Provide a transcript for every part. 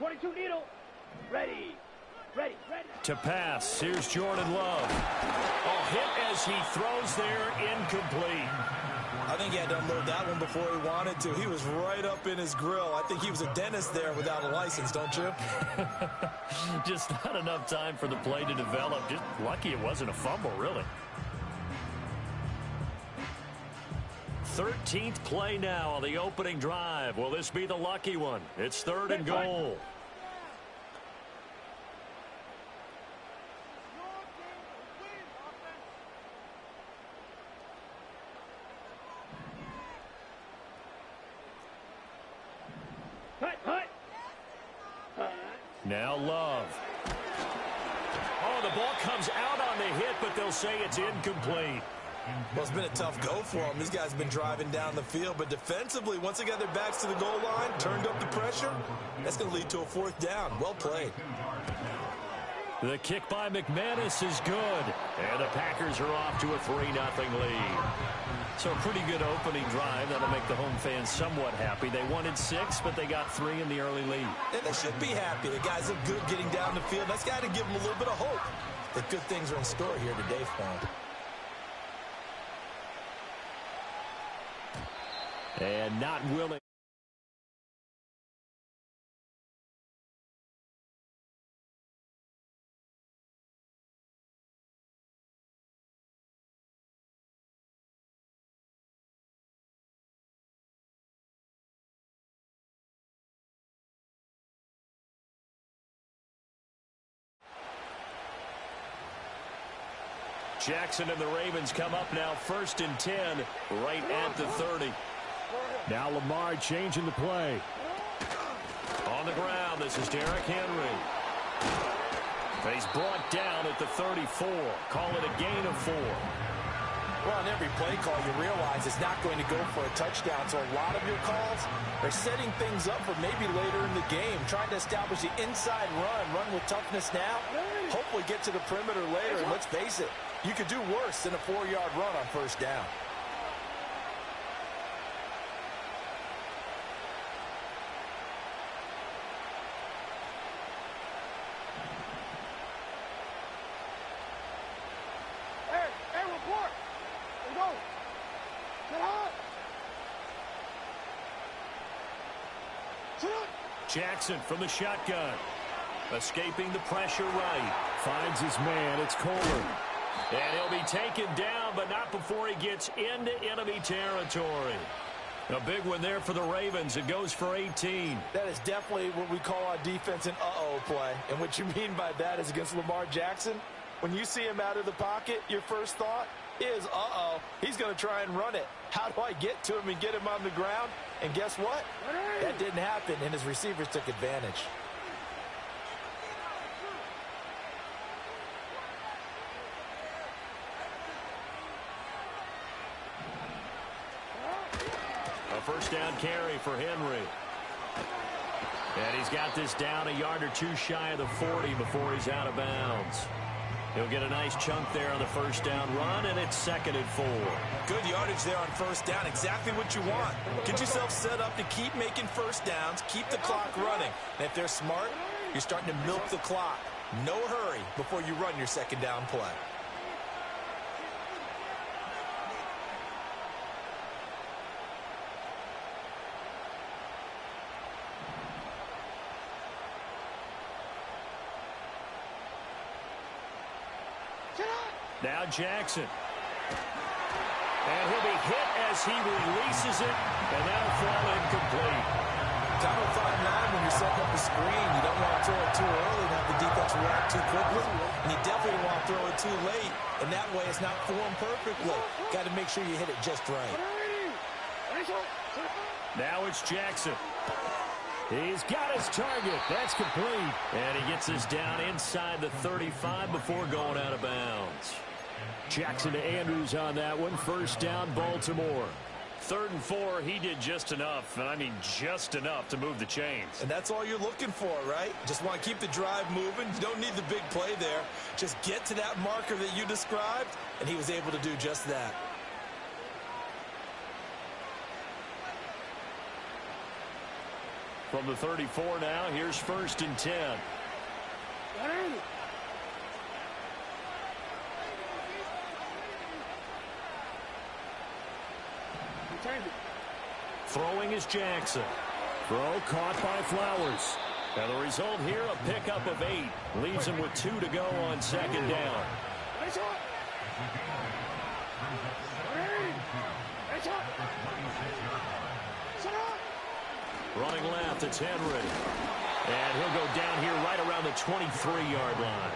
22 needle. Ready. Ready. Ready. To pass. Here's Jordan Love. Oh, hit as he throws there, incomplete. I think he had to unload that one before he wanted to. He was right up in his grill. I think he was a dentist there without a license, don't you? Just not enough time for the play to develop. Just lucky it wasn't a fumble, really. 13th play now on the opening drive. Will this be the lucky one? It's 3rd and goal. Now Love. Oh, the ball comes out on the hit, but they'll say it's incomplete. Well, it's been a tough go for them. These guys have been driving down the field, but defensively, once they got their backs to the goal line, turned up the pressure, that's going to lead to a 4th down. Well played. The kick by McManus is good, and the Packers are off to a 3-0 lead. So a pretty good opening drive. That'll make the home fans somewhat happy. They wanted 6, but they got 3 in the early lead. And they should be happy. The guys look good getting down the field. That's got to give them a little bit of hope that good things are in store here today for them. And not willing. Jackson and the Ravens come up now 1st and 10 right at the 30. Now Lamar changing the play. On the ground, this is Derrick Henry. He's brought down at the 34. Call it a gain of 4. Well, on every play call, you realize it's not going to go for a touchdown. So a lot of your calls are setting things up for maybe later in the game, trying to establish the inside run with toughness now, hopefully get to the perimeter later. And let's face it, you could do worse than a 4-yard run on 1st down. Jackson from the shotgun. Escaping the pressure right. Finds his man. It's Kohler. And he'll be taken down, but not before he gets into enemy territory. A big one there for the Ravens. It goes for 18. That is definitely what we call on defense an uh-oh play. And what you mean by that is against Lamar Jackson, when you see him out of the pocket, your first thought is, uh-oh, he's going to try and run it. How do I get to him and get him on the ground? And guess what? That didn't happen, and his receivers took advantage. A 1st down carry for Henry. And he's got this down a yard or 2 shy of the 40 before he's out of bounds. He'll get a nice chunk there on the 1st down run, and it's 2nd and 4. Good yardage there on 1st down. Exactly what you want. Get yourself set up to keep making 1st downs, keep the clock running. And if they're smart, you're starting to milk the clock. No hurry before you run your 2nd down play. Now Jackson. And he'll be hit as he releases it, and that'll fall incomplete. Time to find line when you're setting up the screen. You don't want to throw it too early and have the defense react too quickly. And you definitely don't want to throw it too late, and that way it's not formed perfectly. Got to make sure you hit it just right. Now it's Jackson. He's got his target. That's complete. And he gets us down inside the 35 before going out of bounds. Jackson to Andrews on that one. 1st down, Baltimore. 3rd and 4, he did just enough, and I mean just enough to move the chains. And that's all you're looking for, right? Just want to keep the drive moving. You don't need the big play there. Just get to that marker that you described, and he was able to do just that. From the 34 now, here's 1st and 10. Throwing is Jackson. Throw caught by Flowers. And the result here, a pickup of 8. Leaves him with 2 to go on 2nd down. Running left, it's Henry. And he'll go down here right around the 23-yard line.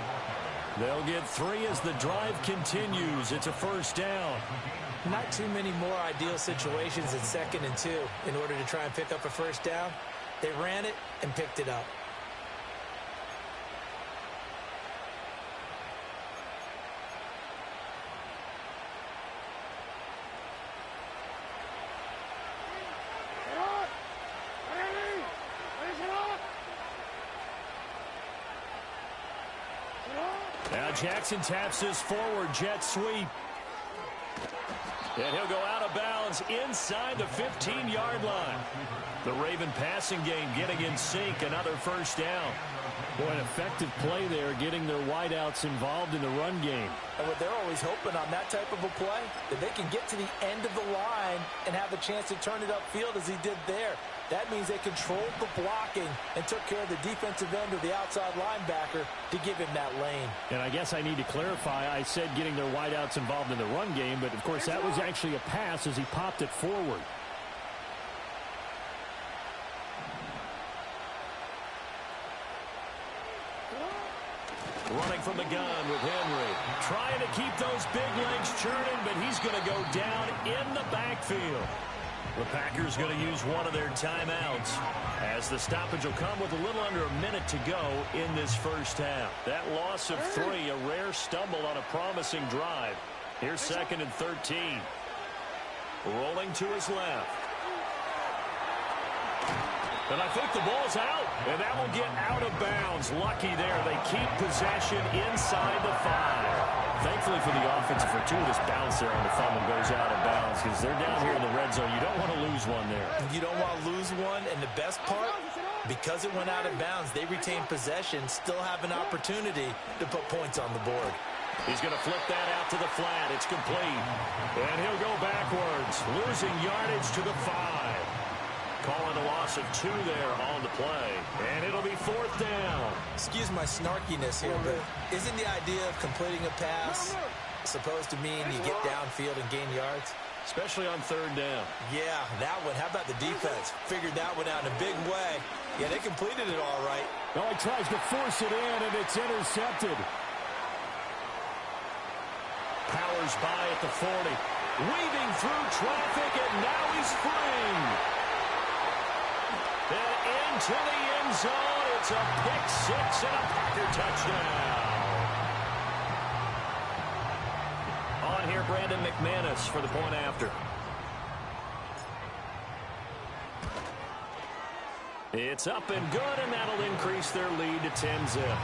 They'll get 3 as the drive continues. It's a 1st down. Not too many more ideal situations in 2nd and 2 in order to try and pick up a 1st down. They ran it and picked it up. Now Jackson taps his forward jet sweep. And he'll go out of bounds inside the 15-yard line. The Raven passing game getting in sync, another 1st down. Boy, an effective play there, getting their wideouts involved in the run game. And what they're always hoping on that type of a play, that they can get to the end of the line and have a chance to turn it upfield as he did there. That means they controlled the blocking and took care of the defensive end or the outside linebacker to give him that lane. And I guess I need to clarify, I said getting their wideouts involved in the run game, but of course that was actually a pass as he popped it forward. Running from the gun with Henry. Trying to keep those big legs churning, but he's going to go down in the backfield. The Packers going to use one of their timeouts as the stoppage will come with a little under a minute to go in this 1st half. That loss of 3, a rare stumble on a promising drive. Here's 2nd and 13. Rolling to his left. And I think the ball's out, and that will get out of bounds. Lucky there. They keep possession inside the 5. Thankfully for the offensive fortuitous bounce there on the fumble goes out of bounds because they're down here in the red zone. You don't want to lose one there. You don't want to lose one, and the best part, because it went out of bounds, they retain possession, still have an opportunity to put points on the board. He's going to flip that out to the flat. It's complete. And he'll go backwards, losing yardage to the 5. Calling a loss of 2 there on the play. And it'll be 4th down. Excuse my snarkiness here, but isn't the idea of completing a pass supposed to mean you get downfield and gain yards? Especially on 3rd down. Yeah, that one. How about the defense? Figured that one out in a big way. Yeah, they completed it all right. Oh, he tries to force it in, and it's intercepted. Powers by at the 40. Weaving through traffic, and now he's free. And into the end zone. It's a pick 6 and a Packer touchdown. On here, Brandon McManus for the point after. It's up and good, and that'll increase their lead to 10-zip.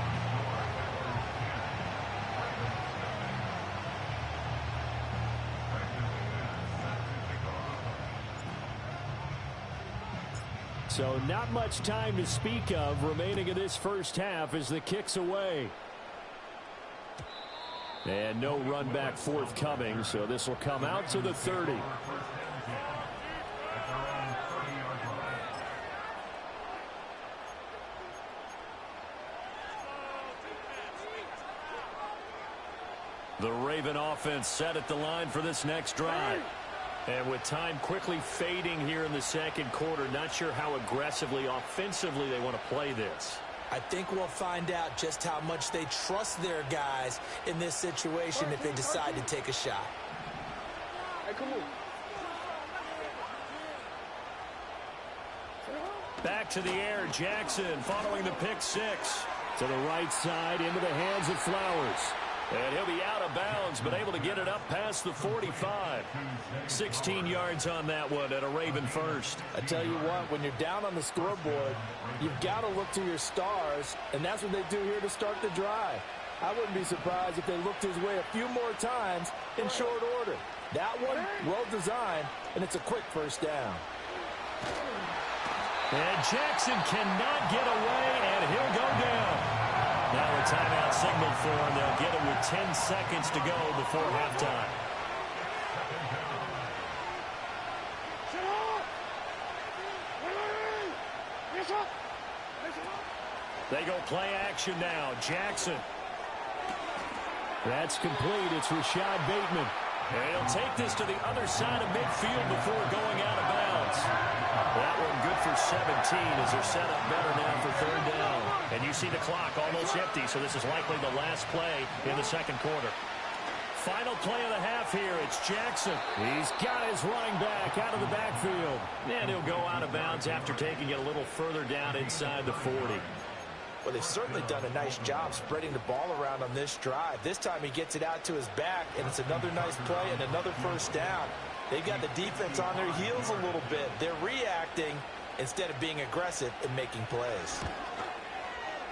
So not much time to speak of remaining in this 1st half as the kick's away. And no run back forthcoming, so this will come out to the 30. The Raven offense set at the line for this next drive. And with time quickly fading here in the 2nd quarter, not sure how aggressively, offensively they want to play this. I think we'll find out just how much they trust their guys in this situation if they decide to take a shot. Hey, come on. Back to the air, Jackson following the pick 6. To the right side, into the hands of Flowers. And he'll be out of bounds, but able to get it up past the 45. 16 yards on that one at a Raven 1st. I tell you what, when you're down on the scoreboard, you've got to look to your stars, and that's what they do here to start the drive. I wouldn't be surprised if they looked his way a few more times in short order. That one, well designed, and it's a quick 1st down. And Jackson cannot get away, and he'll go down. Now a timeout signal for him. They'll get it with 10 seconds to go before halftime. They go play action now. Jackson. That's complete. It's Rashad Bateman. And he'll take this to the other side of midfield before going out of bounds. That one good for 17 as they're set up better now for third down. And you see the clock almost empty, so this is likely the last play in the second quarter. Final play of the half here. It's Jackson. He's got his running back out of the backfield. And he'll go out of bounds after taking it a little further down inside the 40. Well, they've certainly done a nice job spreading the ball around on this drive. This time he gets it out to his back, and it's another nice play and another first down. They've got the defense on their heels a little bit. They're reacting instead of being aggressive and making plays.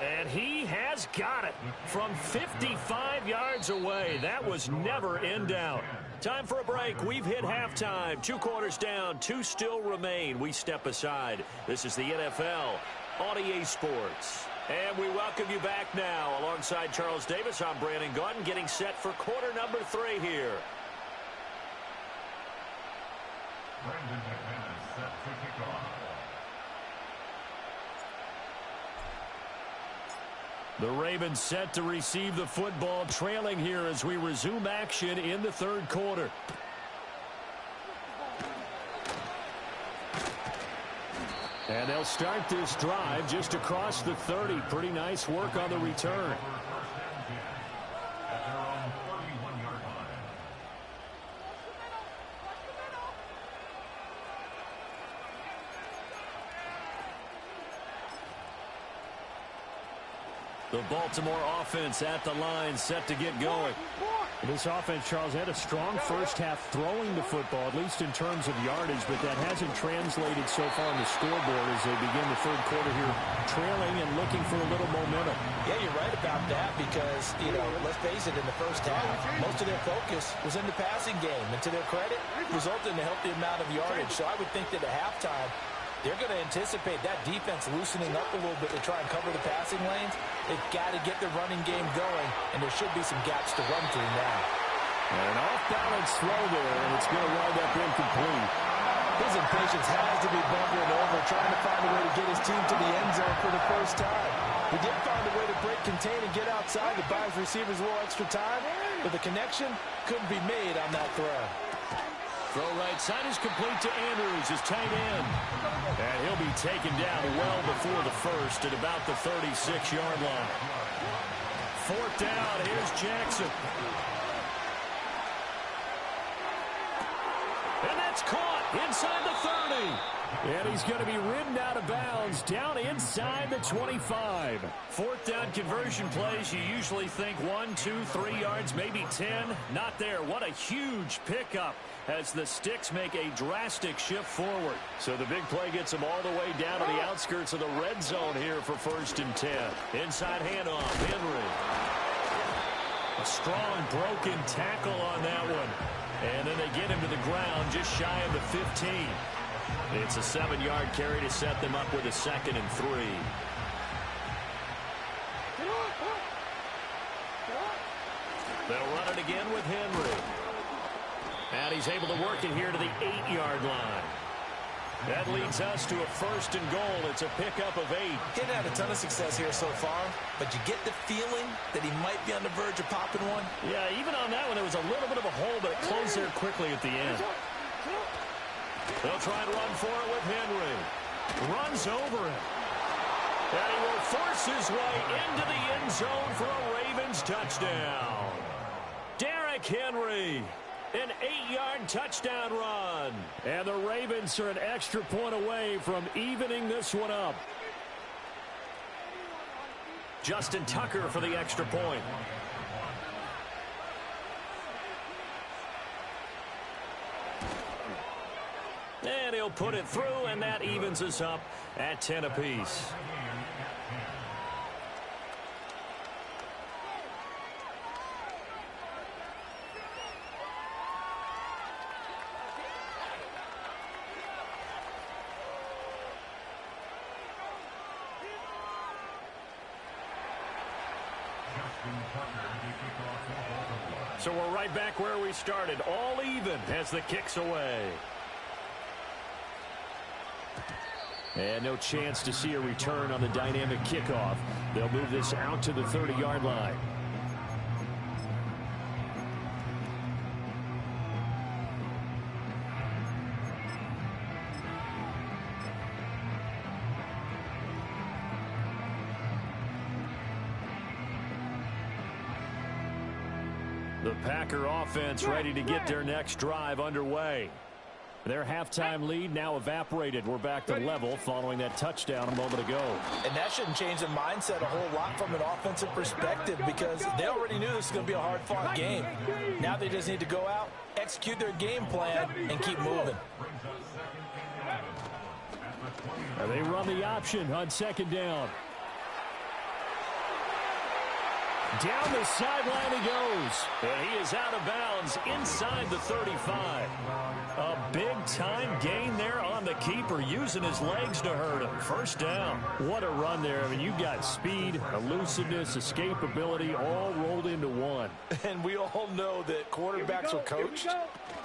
And he has got it from 55 yards away. That was never in doubt. Time for a break. We've hit halftime. 2 quarters down. 2 still remain. We step aside. This is the NFL on EA Sports. And we welcome you back now. Alongside Charles Davis, I'm Brandon Gaudin, getting set for quarter number 3 here. Brandon McManus set to kick off. The Ravens set to receive the football, trailing here as we resume action in the third quarter. And they'll start this drive just across the 30. Pretty nice work on the return. At their own 31-yard line. The Baltimore offense at the line, set to get going. This offense, Charles, had a strong first half throwing the football, at least in terms of yardage, but that hasn't translated so far on the scoreboard as they begin the third quarter here, trailing and looking for a little momentum. Yeah, you're right about that because, let's face it, in the first half, most of their focus was in the passing game. And to their credit, resulted in a healthy amount of yardage. So I would think that at halftime, they're going to anticipate that defense loosening up a little bit to try and cover the passing lanes. They've got to get the running game going, and there should be some gaps to run through now. And an off-balance throw there, and it's going to wind up incomplete. His impatience has to be bubbling over, trying to find a way to get his team to the end zone for the first time. He did find a way to break contain and get outside to buy his receivers a little extra time, but the connection couldn't be made on that throw. Throw right side is complete to Andrews, his tight end. And he'll be taken down well before the first at about the 36-yard line. Fourth down, here's Jackson. And that's caught inside the 30. And he's going to be ridden out of bounds down inside the 25. Fourth down conversion plays, you usually think 1, 2, 3 yards, maybe 10. Not there. What a huge pickup as the sticks make a drastic shift forward. So the big play gets them all the way down to the outskirts of the red zone here for 1st and 10. Inside handoff, Henry. A strong broken tackle on that one. And then they get him to the ground just shy of the 15. It's a 7-yard carry to set them up with a 2nd and 3. They'll run it again with Henry. And he's able to work it here to the 8-yard line. That leads us to a 1st and goal. It's a pickup of 8. He's had a ton of success here so far, but you get the feeling that he might be on the verge of popping one. Yeah, even on that one, there was a little bit of a hole, but it closed there quickly at the end. They'll try and run for it with Henry. Runs over him. And he will force his way into the end zone for a Ravens touchdown. Derrick Henry. An 8-yard touchdown run. And the Ravens are an extra point away from evening this one up. Justin Tucker for the extra point. And he'll put it through, and that evens us up at 10 apiece. So we're right back where we started, all even as the kick's away. And no chance to see a return on the dynamic kickoff. They'll move this out to the 30-yard line. The Packer offense ready to get their next drive underway. Their halftime lead now evaporated. We're back to level following that touchdown a moment ago. And that shouldn't change the mindset a whole lot from an offensive perspective because they already knew this was going to be a hard-fought game. Now they just need to go out, execute their game plan, and keep moving. They run the option on second down. Down the sideline he goes. And he is out of bounds inside the 35. A big-time gain there on the keeper, using his legs to hurt him. First down. What a run there. I mean, you've got speed, elusiveness, escapability all rolled into one. And we all know that quarterbacks are coached.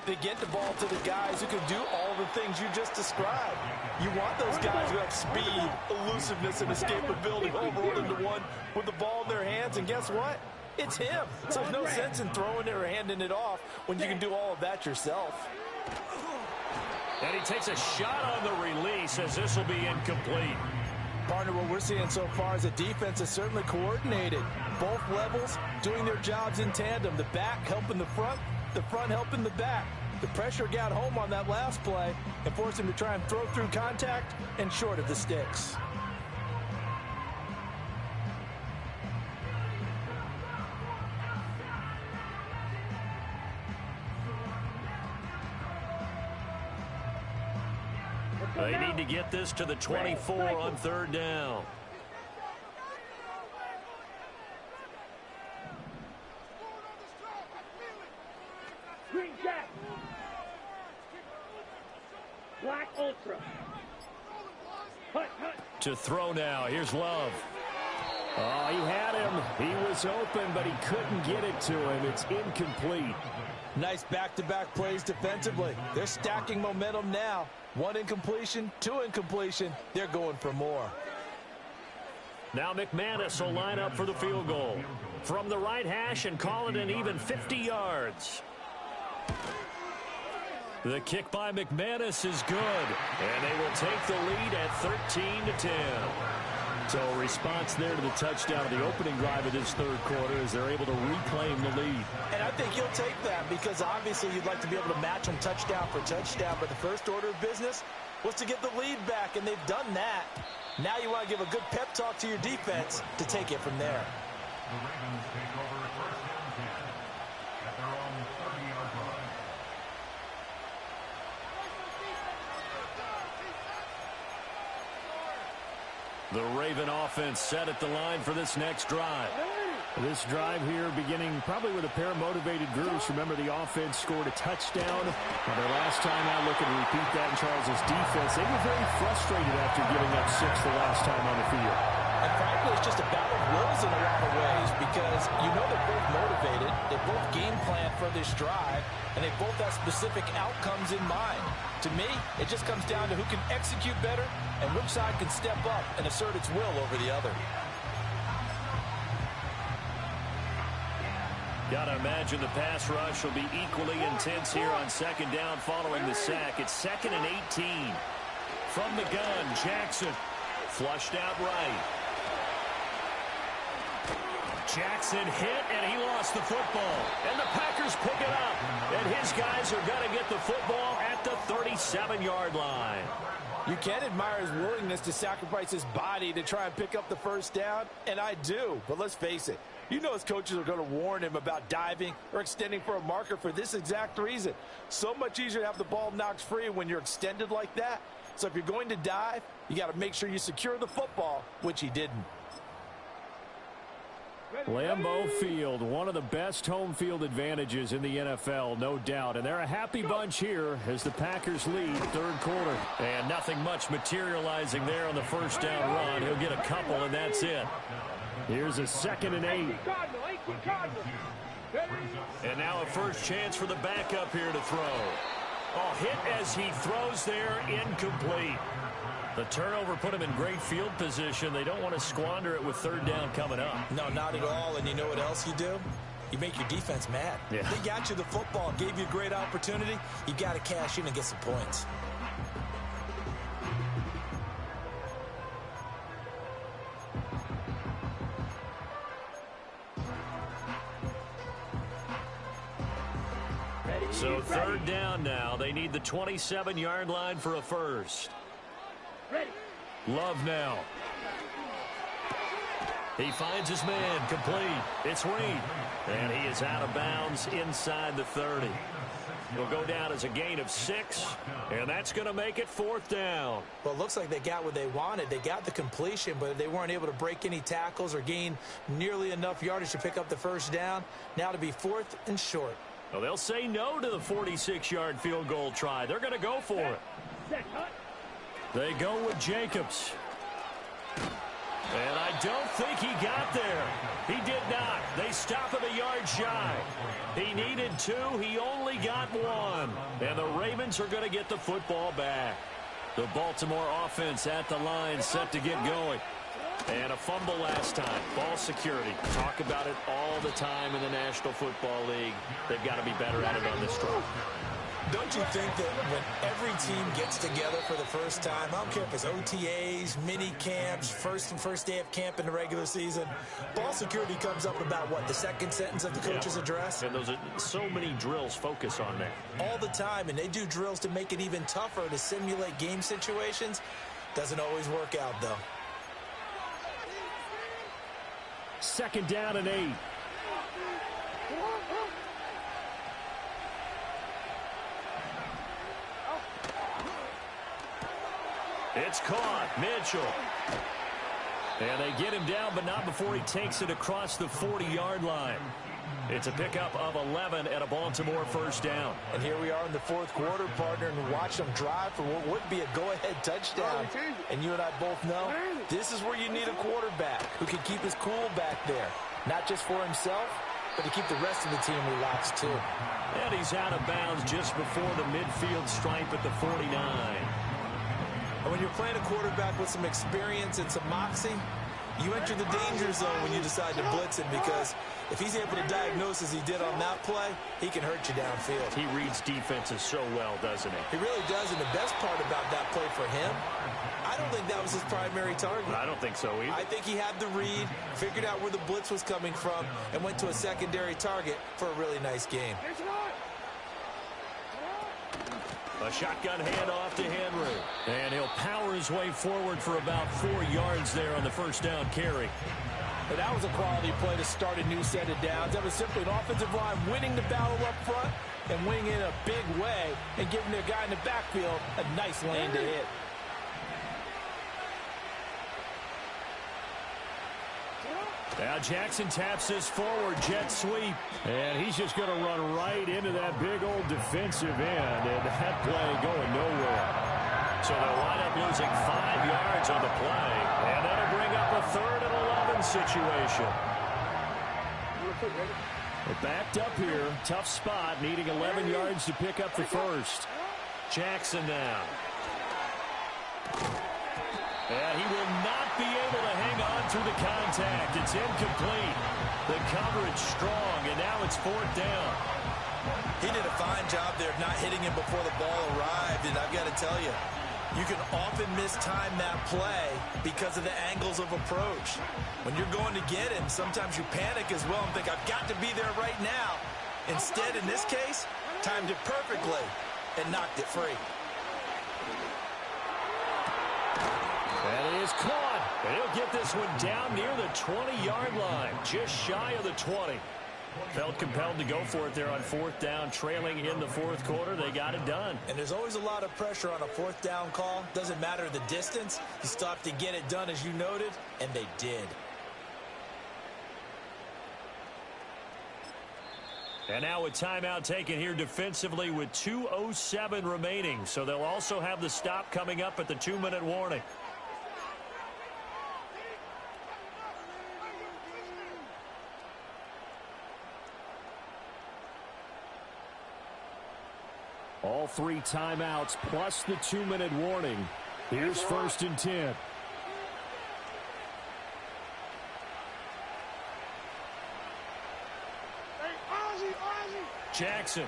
They get the ball to the guys who can do all the things you just described. You want those guys who have speed, elusiveness, and escapability all rolled into one with the ball in their hands. And guess what? It's him. So there's no sense in throwing it or handing it off when you can do all of that yourself. And he takes a shot on the release as this will be incomplete. Partner, what we're seeing so far is the defense is certainly coordinated. Both levels doing their jobs in tandem. The back helping the front helping the back. The pressure got home on that last play and forced him to try and throw through contact and short of the sticks. They need to get this to the 24 on third down. Black Ultra. To throw now. Here's Love. Oh, he had him. He was open, but he couldn't get it to him. It's incomplete. Nice back-to-back plays defensively. They're stacking momentum now. One incompletion, two incompletion. They're going for more. Now McManus will line up for the field goal. From the right hash and call it an even 50 yards. The kick by McManus is good. And they will take the lead at 13-10. So a response there to the touchdown of the opening drive of this third quarter as they're able to reclaim the lead. And I think you'll take that because obviously you'd like to be able to match them touchdown for touchdown. But the first order of business was to get the lead back, and they've done that. Now you want to give a good pep talk to your defense to take it from there. The Ravens take over first and 10 at their own 30-yard line. The Raven offense set at the line for this next drive. This drive here beginning probably with a pair of motivated groups. Remember, the offense scored a touchdown. Now, their last time out, looking to repeat that in Charles's defense. They were very frustrated after giving up 6 the last time on the field. And frankly, it's just a battle of wills in a lot of ways because you know they're both motivated. They both game plan for this drive, and they both have specific outcomes in mind. To me, it just comes down to who can execute better and which side can step up and assert its will over the other. Got to imagine the pass rush will be equally intense here on second down following the sack. It's 2nd and 18. From the gun, Jackson flushed out right. Jackson hit, and he lost the football. And the Packers pick it up. And his guys are going to get the football at the 37-yard line. You can admire his willingness to sacrifice his body to try and pick up the first down, and I do. But let's face it, you know his coaches are going to warn him about diving or extending for a marker for this exact reason. So much easier to have the ball knocked free when you're extended like that. So if you're going to dive, you got to make sure you secure the football, which he didn't. Lambeau Field, one of the best home field advantages in the NFL, no doubt. And they're a happy bunch here as the Packers lead third quarter. And nothing much materializing there on the first down run. He'll get a couple, and that's it. Here's a 2nd and 8. And now a first chance for the backup here to throw. Oh, hit as he throws there, incomplete. The turnover put him in great field position. They don't want to squander it with 3rd down coming up. No, not at all. And you know what else you do? You make your defense mad. Yeah. They got you the football, gave you a great opportunity. You got to cash in and get some points. So 3rd down now. They need the 27-yard line for a first. Ready. Love now. He finds his man, complete. It's Reed. And he is out of bounds inside the 30. He'll go down as a gain of 6, and that's going to make it 4th down. Well, it looks like they got what they wanted. They got the completion, but they weren't able to break any tackles or gain nearly enough yardage to pick up the first down. Now to be 4th and short. Well, they'll say no to the 46-yard field goal try. They're going to go for it. They go with Jacobs. And I don't think he got there. He did not. They stop him a yard shy. He needed 2. He only got 1. And the Ravens are going to get the football back. The Baltimore offense at the line, set to get going. And a fumble last time. Ball security. Talk about it all the time in the National Football League. They've got to be better at it on this drive. Don't you think that when every team gets together for the first time, I don't care if it's OTAs, mini camps, first day of camp in the regular season, ball security comes up about what, the 2nd sentence of the coach's address? And those are so many drills focus on that. All the time, and they do drills to make it even tougher to simulate game situations. Doesn't always work out, though. 2nd down and 8. It's caught. Mitchell. And they get him down, but not before he takes it across the 40-yard line. It's a pickup of 11 at a Baltimore first down. And here we are in the 4th quarter, partner, and watch them drive for what would be a go-ahead touchdown. And you and I both know this is where you need a quarterback who can keep his cool back there. Not just for himself, but to keep the rest of the team relaxed, too. And he's out of bounds just before the midfield stripe at the 49. And when you're playing a quarterback with some experience and some moxie, you enter the danger zone when you decide to blitz him, because if he's able to diagnose as he did on that play, he can hurt you downfield. He reads defenses so well, doesn't he? He really does, and the best part about that play for him, I don't think that was his primary target. I don't think so either. I think he had the read, figured out where the blitz was coming from, and went to a secondary target for a really nice game. A shotgun handoff to Henry. And he'll power his way forward for about 4 yards there on the first down carry. But that was a quality play to start a new set of downs. That was simply an offensive line winning the battle up front and winning in a big way and giving their guy in the backfield a nice lane to hit. Now Jackson taps this forward, jet sweep. And he's just going to run right into that big old defensive end. And that play going nowhere. So they'll wind up losing 5 yards on the play. And that'll bring up a 3rd and 11 situation. We're backed up here. Tough spot, needing 11 yards to pick up the first. Jackson now. And he will not be able to hang on through the contact. It's incomplete. The coverage strong, and now it's 4th down. He did a fine job there of not hitting him before the ball arrived, and I've got to tell you, you can often mistime that play because of the angles of approach. When you're going to get him, sometimes you panic as well and think, I've got to be there right now. Instead, in this case, timed it perfectly and knocked it free. And it is caught. And he'll get this one down near the 20-yard line, just shy of the 20. Felt compelled to go for it there on 4th down, trailing in the 4th quarter. They got it done. And there's always a lot of pressure on a 4th down call. Doesn't matter the distance. You still have to get it done, as you noted, and they did. And now a timeout taken here defensively with 2:07 remaining. So they'll also have the stop coming up at the 2-minute warning. All 3 timeouts plus the 2-minute warning. Here's 1st and 10. Jackson.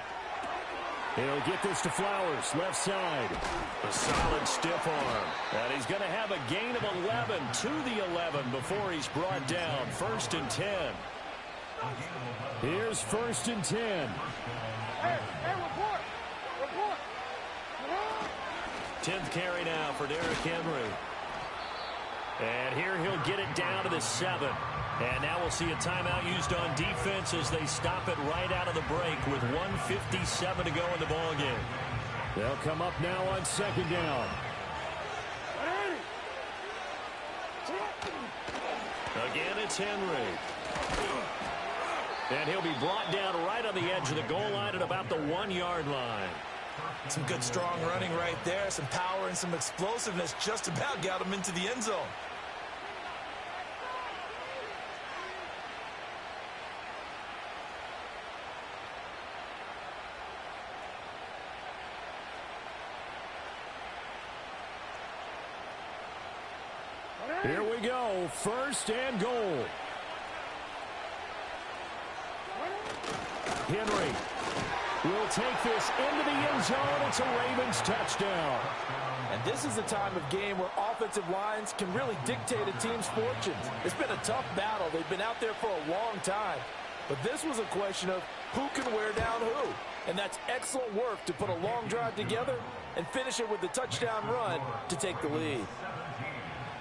He'll get this to Flowers, left side. A solid stiff arm. And he's going to have a gain of 11 to the 11 before he's brought down. 1st and 10. Here's 1st and 10. Report. 10th carry now for Derrick Henry. And here he'll get it down to the 7. And now we'll see a timeout used on defense as they stop it right out of the break with 1:57 to go in the ballgame. They'll come up now on 2nd down. Again, it's Henry. And he'll be brought down right on the edge of the goal line at about the 1-yard line. Some good, strong running right there. Some power and some explosiveness just about got him into the end zone. Here we go. 1st and goal. Henry will take this into the end zone. It's a Ravens touchdown. And this is a time of game where offensive lines can really dictate a team's fortunes. It's been a tough battle. They've been out there for a long time. But this was a question of who can wear down who. And that's excellent work to put a long drive together and finish it with the touchdown run to take the lead.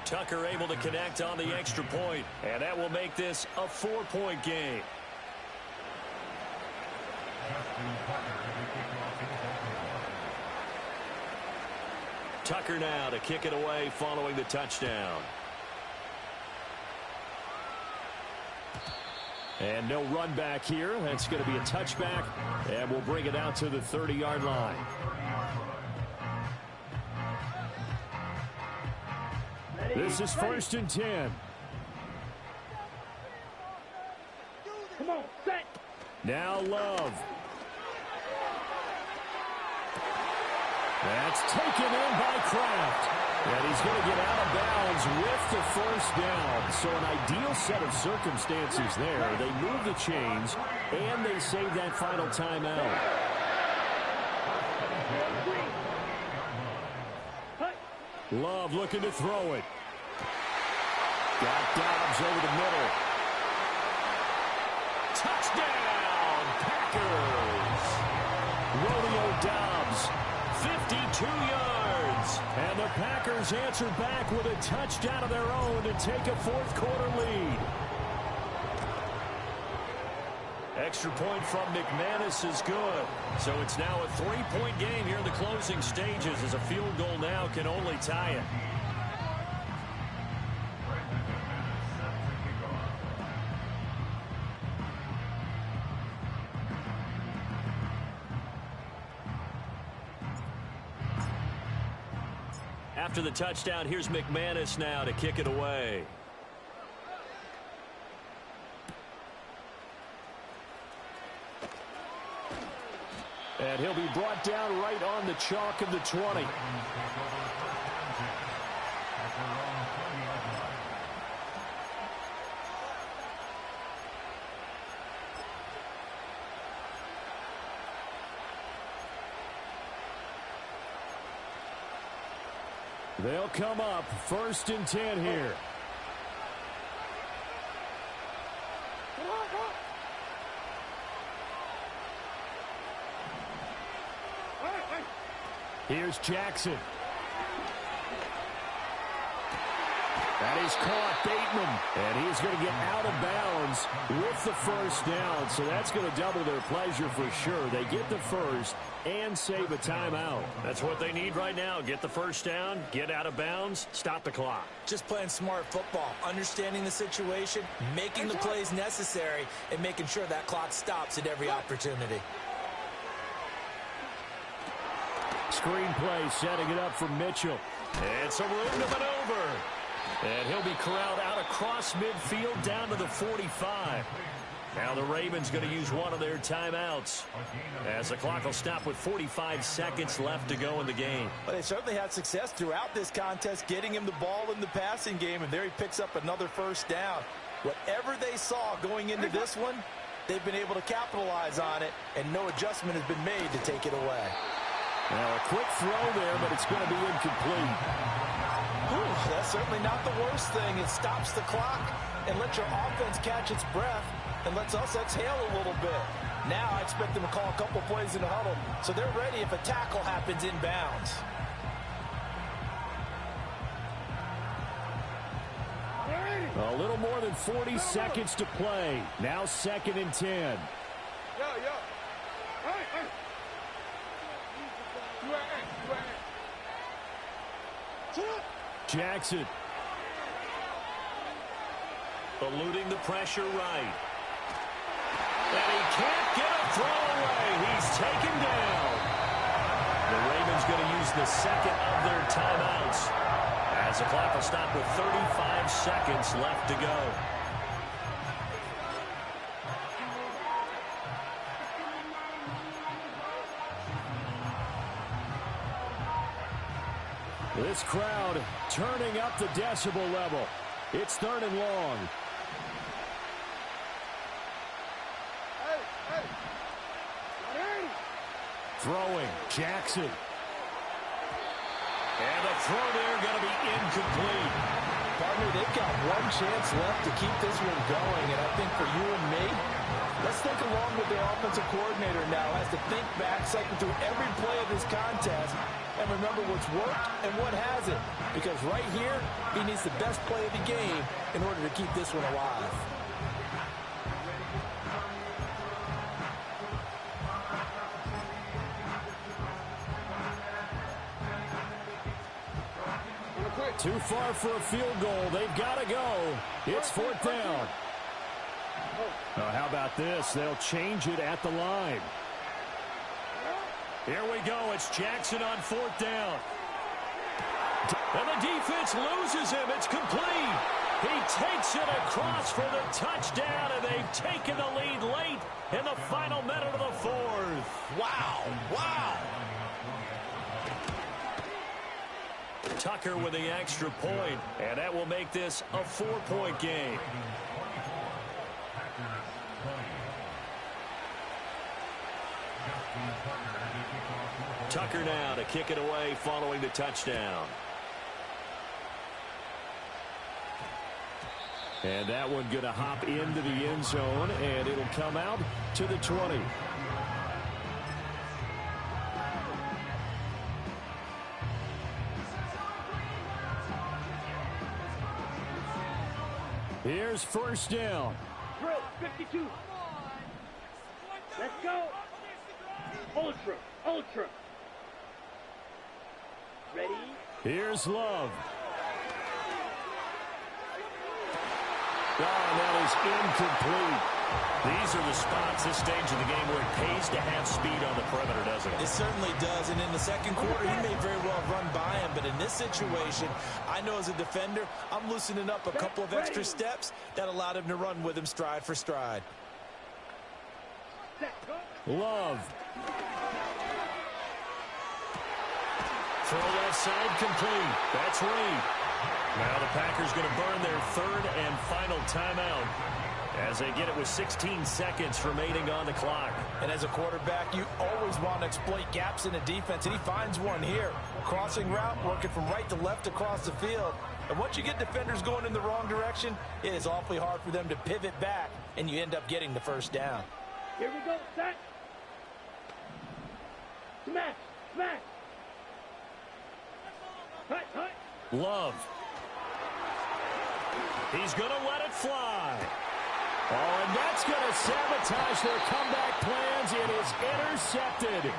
Tucker able to connect on the extra point, and that will make this a 4-point game. Tucker now to kick it away following the touchdown. And no run back here. That's going to be a touchback, and we'll bring it out to the 30-yard line. This is 1st and 10. Come on, set. Now Love. That's taken in by Kraft. And he's going to get out of bounds with the 1st down. So an ideal set of circumstances there. They move the chains, and they save that final timeout. Love looking to throw it. Got Dobbs over the middle. Touchdown, Packers! Romeo Dobbs, 52 yards. and the Packers answer back with a touchdown of their own to take a 4th quarter lead. Extra point from McManus is good. So it's now a 3-point game here in the closing stages as a field goal now can only tie it. After the touchdown, here's McManus now to kick it away. And he'll be brought down right on the chalk of the 20. They'll come up 1st and 10 here. Here's Jackson. That is caught, Bateman. And he's going to get out of bounds with the 1st down. So that's going to double their pleasure for sure. They get the 1st and save a timeout. That's what they need right now. Get the 1st down, get out of bounds, stop the clock. Just playing smart football, understanding the situation, making the plays necessary, and making sure that clock stops at every opportunity. Screenplay setting it up for Mitchell. It's a room to maneuver. And he'll be corralled out across midfield down to the 45. Now the Ravens going to use one of their timeouts as the clock will stop with 45 seconds left to go in the game. But they certainly had success throughout this contest, getting him the ball in the passing game, and there he picks up another first down. Whatever they saw going into this one, they've been able to capitalize on it, and no adjustment has been made to take it away. Now a quick throw there, but it's going to be incomplete. Ooh, that's certainly not the worst thing. It stops the clock and lets your offense catch its breath and lets us exhale a little bit. Now I expect them to call a couple plays in the huddle so they're ready if a tackle happens inbounds. A little more than 40 seconds to play. Now 2nd and 10. Yo. Hey. Jackson. Eluding the pressure right. And he can't get a throw away. He's taken down. The Ravens going to use the second of their timeouts as the clock will stop with 35 seconds left to go. This crowd turning up the decibel level. It's 3rd and long. Throwing, Jackson. And the throw there going to be incomplete. Partner, they've got one chance left to keep this one going, and I think for you and me, let's think along with the offensive coordinator now as to think back, cycle through every play of this contest, and remember what's worked and what hasn't. Because right here, he needs the best play of the game in order to keep this one alive. Too far for a field goal. They've got to go. It's 4th down. Now, how about this? They'll change it at the line. Here we go. It's Jackson on 4th down. And the defense loses him. It's complete. He takes it across for the touchdown, and they've taken the lead late in the final minute of the 4th. Wow. Tucker with the extra point, and that will make this a 4-point game. Tucker now to kick it away following the touchdown. And that one going to hop into the end zone, and it'll come out to the 20. Here's 1st down. Drill, 52. Let's go. Ultra. Ready? Here's Love. Oh, that is incomplete. These are the spots, this stage of the game, where it pays to have speed on the perimeter, doesn't it? It certainly does, and in the second quarter, he may very well run by him, but in this situation, I know as a defender, I'm loosening up a couple of extra steps that allowed him to run with him stride for stride. Love. Throw left side complete. That's Reed. Now the Packers going to burn their 3rd and final timeout as they get it with 16 seconds remaining on the clock. And as a quarterback, you always want to exploit gaps in the defense, and he finds one here. Crossing route, working from right to left across the field. And once you get defenders going in the wrong direction, it is awfully hard for them to pivot back, and you end up getting the first down. Here we go, set. Smash. Hut. Love. He's going to let it fly. Oh, and that's going to sabotage their comeback plans. It is intercepted.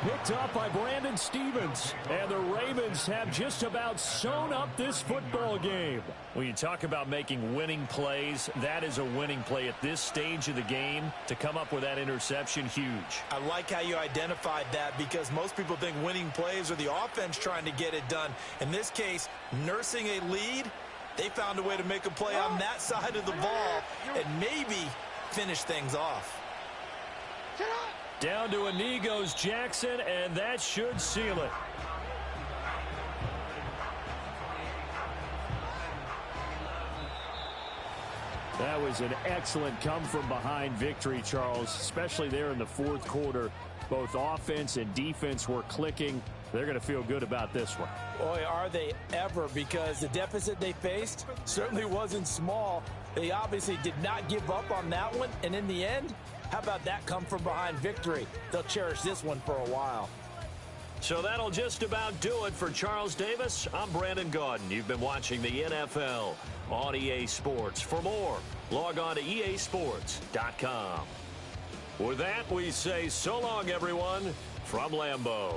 Picked up by Brandon Stevens. And the Ravens have just about sewn up this football game. When you talk about making winning plays, that is a winning play at this stage of the game. To come up with that interception, huge. I like how you identified that, because most people think winning plays are the offense trying to get it done. In this case, nursing a lead, they found a way to make a play on that side of the ball, and maybe finish things off. Down to a knee goes Jackson, and that should seal it. That was an excellent come-from-behind victory, Charles, especially there in the fourth quarter. Both offense and defense were clicking. They're going to feel good about this one. Boy, are they ever, because the deficit they faced certainly wasn't small. They obviously did not give up on that one, and in the end, how about that come-from-behind victory? They'll cherish this one for a while. So that'll just about do it for Charles Davis. I'm Brandon Gaudin. You've been watching the NFL on EA Sports. For more, log on to easports.com. With that, we say so long, everyone, from Lambeau.